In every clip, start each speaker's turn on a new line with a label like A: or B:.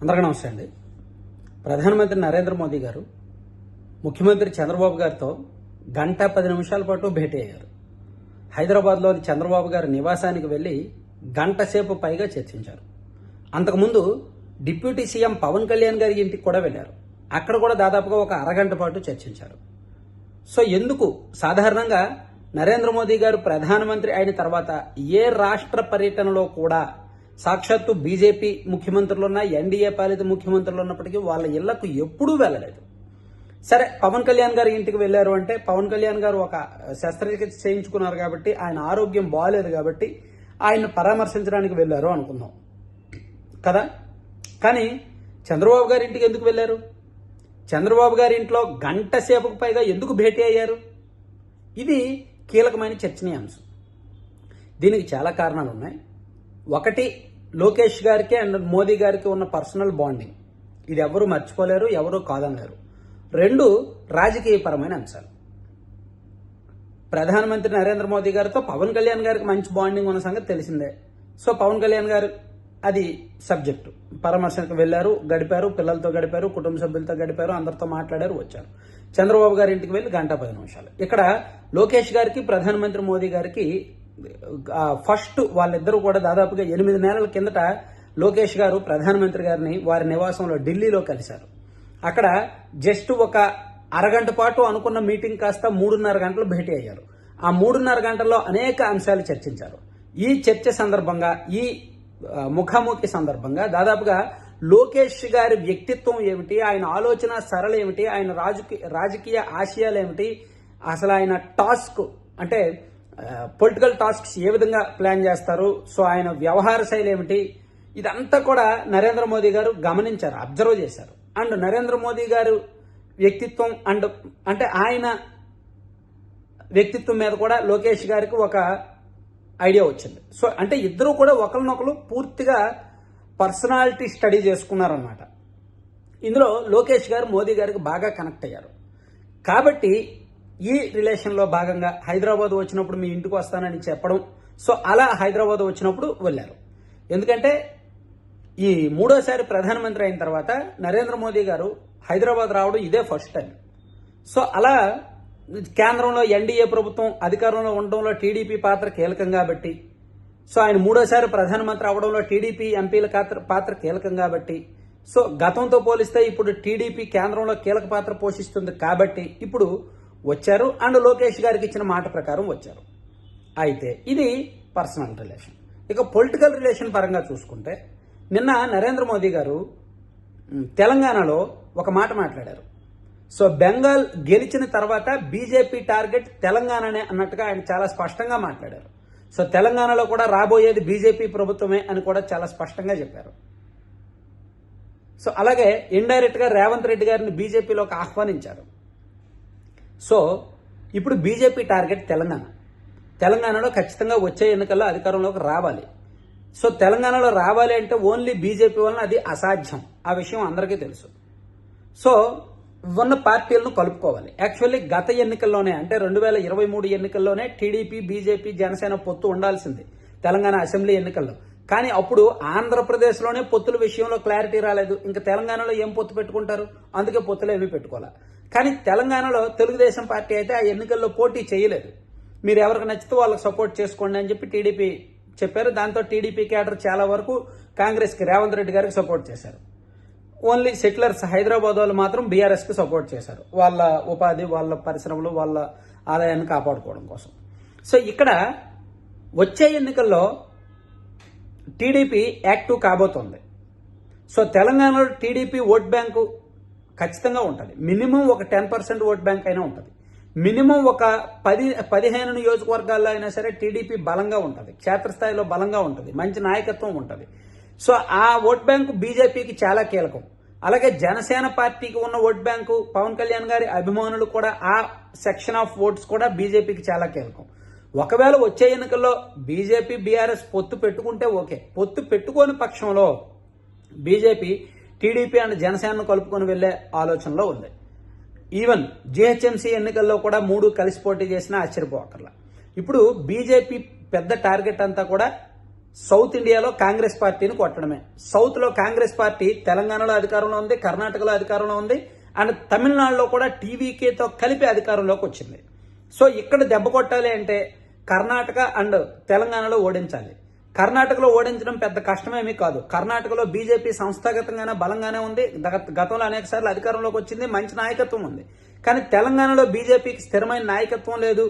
A: అందరికీ నమస్తే అండి. ప్రధానమంత్రి నరేంద్ర మోదీ గారు ముఖ్యమంత్రి చంద్రబాబు గారితో 1:10 పాటు భేటీ అయ్యారు. హైదరాబాద్లోని చంద్రబాబు గారి నివాసానికి వెళ్లి గంట సేపు పైగా చర్చించారు. అంతకుముందు డిప్యూటీ సీఎం పవన్ కళ్యాణ్ గారి ఇంటికి కూడా వెళ్లారు. అక్కడ కూడా దాదాపుగా ఒక అరగంట పాటు చర్చించారు. సో ఎందుకు సాధారణంగా నరేంద్ర మోదీ గారు ప్రధానమంత్రి అయిన తర్వాత ఏ రాష్ట్ర పర్యటనలో కూడా సాక్షాత్తు బీజేపీ ముఖ్యమంత్రులున్న ఎన్డీఏ పాలిత ముఖ్యమంత్రులు ఉన్నప్పటికీ వాళ్ళ ఇళ్లకు ఎప్పుడూ వెళ్ళలేదు. సరే, పవన్ కళ్యాణ్ గారి ఇంటికి వెళ్లారు అంటే పవన్ కళ్యాణ్ గారు ఒక శస్త్రచికిత్స చేయించుకున్నారు కాబట్టి, ఆయన ఆరోగ్యం బాగాలేదు కాబట్టి ఆయన పరామర్శించడానికి వెళ్లారు అనుకుందాం కదా. కానీ చంద్రబాబు గారి ఇంటికి ఎందుకు వెళ్లారు? చంద్రబాబు గారి ఇంట్లో గంట సేపుకు పైగా ఎందుకు భేటీ అయ్యారు? ఇది కీలకమైన చర్చనీయాంశం. దీనికి చాలా కారణాలు ఉన్నాయి. ఒకటి, లోకేష్ గారికి అండ్ మోదీ గారికి ఉన్న పర్సనల్ బాండింగ్. ఇది ఎవరు మర్చిపోలేరు, ఎవరు కాదనలేరు. 2, రాజకీయపరమైన అంశాలు. ప్రధానమంత్రి నరేంద్ర మోదీ గారితో పవన్ కళ్యాణ్ గారికి మంచి బాండింగ్ ఉన్న సంగతి తెలిసిందే. సో పవన్ కళ్యాణ్ గారు అది సబ్జెక్టు. పరామర్శకు వెళ్లారు, గడిపారు, పిల్లలతో గడిపారు, కుటుంబ సభ్యులతో గడిపారు, అందరితో మాట్లాడారు, వచ్చారు. చంద్రబాబు గారి ఇంటికి వెళ్లి 1:10. ఇక్కడ లోకేష్ గారికి ప్రధానమంత్రి మోదీ గారికి ఫస్ట్ వాళ్ళిద్దరూ కూడా దాదాపుగా 8 నెలల కిందట లోకేష్ గారు ప్రధానమంత్రి గారిని వారి నివాసంలో ఢిల్లీలో కలిశారు. అక్కడ జస్ట్ ఒక అరగంట పాటు అనుకున్న మీటింగ్ కాస్త 3:30 గంటలు భేటీ అయ్యారు. ఆ 3:30 గంటల్లో అనేక అంశాలు చర్చించారు. ఈ చర్చ సందర్భంగా, ఈ ముఖాముఖి సందర్భంగా దాదాపుగా లోకేష్ గారి వ్యక్తిత్వం ఏమిటి, ఆయన ఆలోచన సరళ ఏమిటి, ఆయన రాజకీయ ఆశయాలు ఏమిటి, అసలు ఆయన టాస్క్ అంటే పొలిటికల్ టాస్క్స్ ఏ విధంగా ప్లాన్ చేస్తారు, సో ఆయన వ్యవహార శైలి ఏమిటి, ఇదంతా కూడా నరేంద్ర మోదీ గారు గమనించారు, అబ్జర్వ్ చేశారు. అండ్ నరేంద్ర మోదీ గారు వ్యక్తిత్వం అండ్ అంటే ఆయన వ్యక్తిత్వం మీద కూడా లోకేష్ గారికి ఒక ఐడియా వచ్చింది. సో అంటే ఇద్దరు కూడా ఒకరినొకరు పూర్తిగా పర్సనాలిటీ స్టడీ చేసుకున్నారన్నమాట. ఇందులో లోకేష్ గారు మోదీ గారికి బాగా కనెక్ట్ అయ్యారు. కాబట్టి ఈ రిలేషన్లో భాగంగా హైదరాబాద్ వచ్చినప్పుడు మీ ఇంటికి వస్తానని చెప్పడం, సో అలా హైదరాబాద్ వచ్చినప్పుడు వెళ్ళారు. ఎందుకంటే ఈ 3వసారి ప్రధానమంత్రి అయిన తర్వాత నరేంద్ర మోదీ గారు హైదరాబాద్ రావడం ఇదే ఫస్ట్ టైం. సో అలా కేంద్రంలో ఎన్డీఏ ప్రభుత్వం అధికారంలో ఉండడంలో టీడీపీ పాత్ర కీలకం కాబట్టి, సో ఆయన 3వసారి ప్రధానమంత్రి అవడంలో టీడీపీ ఎంపీల పాత్ర కీలకం కాబట్టి, సో గతంతో పోలిస్తే ఇప్పుడు టీడీపీ కేంద్రంలో కీలక పాత్ర పోషిస్తుంది కాబట్టి ఇప్పుడు వచ్చారు. అండ్ లోకేష్ గారికి ఇచ్చిన మాట ప్రకారం వచ్చారు. అయితే ఇది పర్సనల్ రిలేషన్. ఇక పొలిటికల్ రిలేషన్ పరంగా చూసుకుంటే నిన్న నరేంద్ర మోదీ గారు తెలంగాణలో ఒక మాట మాట్లాడారు. సో బెంగాల్ గెలిచిన తర్వాత బీజేపీ టార్గెట్ తెలంగాణనే అన్నట్టుగా ఆయన చాలా స్పష్టంగా మాట్లాడారు. సో తెలంగాణలో కూడా రాబోయేది బీజేపీ ప్రభుత్వమే అని కూడా చాలా స్పష్టంగా చెప్పారు. సో అలాగే ఇండైరెక్ట్ గా రేవంత్ రెడ్డి గారిని బీజేపీలోకి ఆహ్వానించారు. సో ఇప్పుడు బీజేపీ టార్గెట్ తెలంగాణలో ఖచ్చితంగా వచ్చే ఎన్నికల్లో అధికారంలోకి రావాలి. సో తెలంగాణలో రావాలి అంటే ఓన్లీ బీజేపీ వలన అది అసాధ్యం. ఆ విషయం అందరికీ తెలుసు. సో ఉన్న పార్టీలను కలుపుకోవాలి. యాక్చువల్లీ గత ఎన్నికల్లోనే అంటే 2023 ఎన్నికల్లోనే టీడీపీ, బీజేపీ, జనసేన పొత్తు ఉండాల్సింది తెలంగాణ అసెంబ్లీ ఎన్నికల్లో. కానీ అప్పుడు ఆంధ్రప్రదేశ్లోనే పొత్తుల విషయంలో క్లారిటీ రాలేదు. ఇంకా తెలంగాణలో ఏం పొత్తు పెట్టుకుంటారు, అందుకే పొత్తులు ఏమీ పెట్టుకోవాలి. కానీ తెలంగాణలో తెలుగుదేశం పార్టీ అయితే ఆ ఎన్నికల్లో పోటీ చేయలేదు. మీరు ఎవరికి నచ్చితే వాళ్ళకి సపోర్ట్ చేసుకోండి అని చెప్పి టీడీపీ చెప్పారు. దాంతో టీడీపీ క్యాడర్ చాలా వరకు కాంగ్రెస్కి, రేవంత్ రెడ్డి గారికి సపోర్ట్ చేశారు. ఓన్లీ సెటిలర్స్ హైదరాబాద్ వాళ్ళు మాత్రం బీఆర్ఎస్కి సపోర్ట్ చేశారు, వాళ్ళ ఉపాధి, వాళ్ళ పరిశ్రమలు, వాళ్ళ ఆదాయాన్ని కాపాడుకోవడం కోసం. సో ఇక్కడ వచ్చే ఎన్నికల్లో టీడీపీ యాక్టివ్ కాబోతోంది. సో తెలంగాణలో టీడీపీ ఓట్ బ్యాంకు ఖచ్చితంగా ఉంటుంది. మినిమం ఒక 10% ఓట్ బ్యాంక్ అయినా ఉంటుంది. మినిమం ఒక 10-15 నియోజకవర్గాల్లో అయినా సరే టీడీపీ బలంగా ఉంటుంది, క్షేత్రస్థాయిలో బలంగా ఉంటుంది, మంచి నాయకత్వం ఉంటుంది. సో ఆ ఓట్ బ్యాంకు బీజేపీకి చాలా కీలకం. అలాగే జనసేన పార్టీకి ఉన్న ఓట్ బ్యాంకు, పవన్ కళ్యాణ్ గారి అభిమానులు కూడా ఆ సెక్షన్ ఆఫ్ ఓట్స్ కూడా బీజేపీకి చాలా కీలకం. ఒకవేళ వచ్చే ఎన్నికల్లో బీజేపీ, బీఆర్ఎస్ పొత్తు పెట్టుకుంటే ఓకే. పొత్తు పెట్టుకోని పక్షంలో బీజేపీ టీడీపీ అండ్ జనసేనను కలుపుకొని వెళ్లే ఆలోచనలో ఉంది. ఈవెన్ జీహెచ్ఎంసీ ఎన్నికల్లో కూడా 3 కలిసి పోటీ చేసినా ఆశ్చర్యపోకర్లా. ఇప్పుడు బీజేపీ పెద్ద టార్గెట్ అంతా కూడా సౌత్ ఇండియాలో కాంగ్రెస్ పార్టీని కొట్టడమే. సౌత్లో కాంగ్రెస్ పార్టీ తెలంగాణలో అధికారంలో ఉంది, కర్ణాటకలో అధికారంలో ఉంది, అండ్ తమిళనాడులో కూడా టీవీకేతో కలిపి అధికారంలోకి వచ్చింది. సో ఇక్కడ దెబ్బ కొట్టాలి అంటే కర్ణాటక అండ్ తెలంగాణలో ఓడించాలి. కర్ణాటకలో ఓడించడం పెద్ద కష్టమేమీ కాదు. కర్ణాటకలో బీజేపీ సంస్థాగతంగానే బలంగానే ఉంది, గతంలో అనేక సార్లు అధికారంలోకి వచ్చింది, మంచి నాయకత్వం ఉంది. కానీ తెలంగాణలో బీజేపీకి స్థిరమైన నాయకత్వం లేదు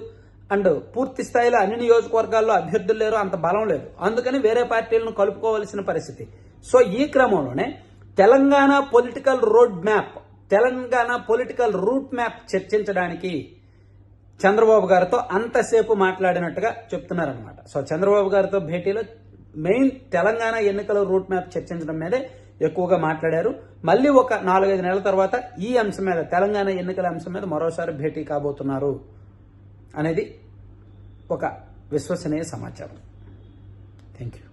A: అండ్ పూర్తి స్థాయిలో అన్ని నియోజకవర్గాల్లో అభ్యర్థులు లేరు, అంత బలం లేదు. అందుకని వేరే పార్టీలను కలుపుకోవాల్సిన పరిస్థితి. సో ఈ క్రమంలోనే తెలంగాణ పొలిటికల్ రూట్ మ్యాప్ చర్చించడానికి చంద్రబాబు గారితో అంతసేపు మాట్లాడినట్టుగా చెప్తున్నారనమాట. సో చంద్రబాబు గారితో భేటీలో మెయిన్ తెలంగాణ ఎన్నికల రూట్ మ్యాప్ చర్చించడం మీదే ఎక్కువగా మాట్లాడారు. మళ్ళీ ఒక 4-5 నెలల తర్వాత ఈ అంశం మీద, తెలంగాణ ఎన్నికల అంశం మీద మరోసారి భేటీ కాబోతున్నారు అనేది ఒక విశ్వసనీయ సమాచారం. Thank you.